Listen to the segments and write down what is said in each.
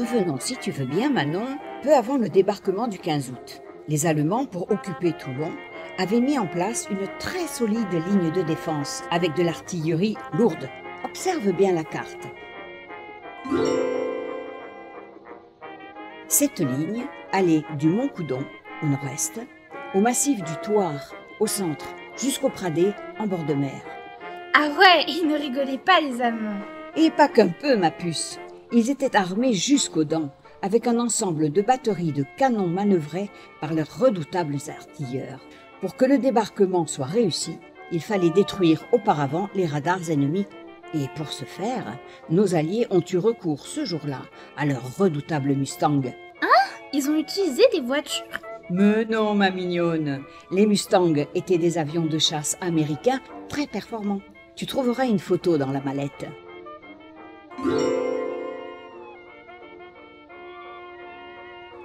Revenons, si tu veux bien, Manon, peu avant le débarquement du 15 août. Les Allemands, pour occuper Toulon, avaient mis en place une très solide ligne de défense avec de l'artillerie lourde. Observe bien la carte. Cette ligne allait du Mont Coudon, au nord-est, au massif du Thouars, au centre, jusqu'au Pradé, en bord de mer. Ah ouais, ils ne rigolaient pas les Allemands. Et pas qu'un peu, ma puce. Ils étaient armés jusqu'aux dents, avec un ensemble de batteries de canons manœuvrés par leurs redoutables artilleurs. Pour que le débarquement soit réussi, il fallait détruire auparavant les radars ennemis. Et pour ce faire, nos alliés ont eu recours ce jour-là à leurs redoutables Mustangs. Ils ont utilisé des voitures. Mais non, ma mignonne, les Mustangs étaient des avions de chasse américains très performants. Tu trouveras une photo dans la mallette.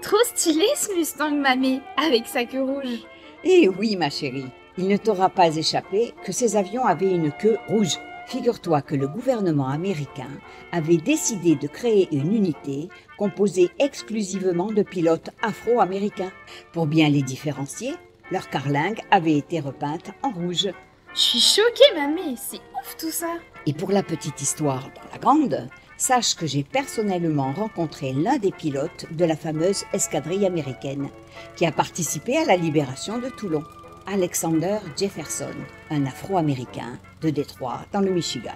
Trop stylé ce Mustang mamé, avec sa queue rouge. Eh oui, ma chérie, il ne t'aura pas échappé que ces avions avaient une queue rouge. Figure-toi que le gouvernement américain avait décidé de créer une unité composée exclusivement de pilotes afro-américains. Pour bien les différencier, leur carlingue avait été repeinte en rouge. Je suis choquée mamé, c'est ouf tout ça. Et pour la petite histoire dans la grande, sache que j'ai personnellement rencontré l'un des pilotes de la fameuse escadrille américaine qui a participé à la libération de Toulon. Alexander Jefferson, un Afro-Américain de Détroit, dans le Michigan.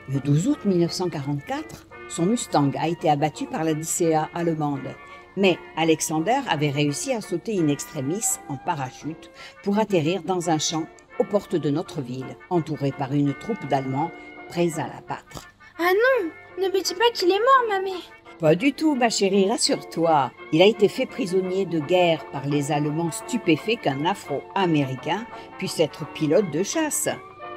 Le 12 août 1944, son Mustang a été abattu par la DCA allemande. Mais Alexander avait réussi à sauter in extremis en parachute pour atterrir dans un champ aux portes de notre ville, entouré par une troupe d'Allemands prêts à l'abattre. Ah non, ne me dis pas qu'il est mort mamé. Pas du tout, ma chérie, rassure-toi. Il a été fait prisonnier de guerre par les Allemands stupéfaits qu'un Afro-Américain puisse être pilote de chasse.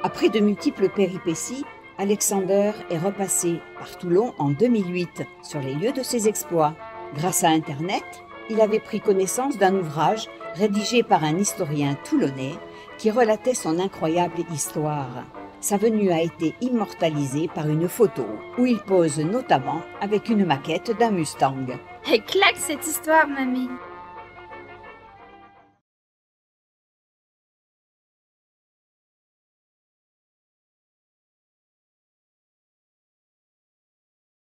Après de multiples péripéties, Alexander est repassé par Toulon en 2008 sur les lieux de ses exploits. Grâce à Internet, il avait pris connaissance d'un ouvrage rédigé par un historien toulonnais qui relatait son incroyable histoire. Sa venue a été immortalisée par une photo où il pose notamment avec une maquette d'un Mustang. Elle claque cette histoire mamé.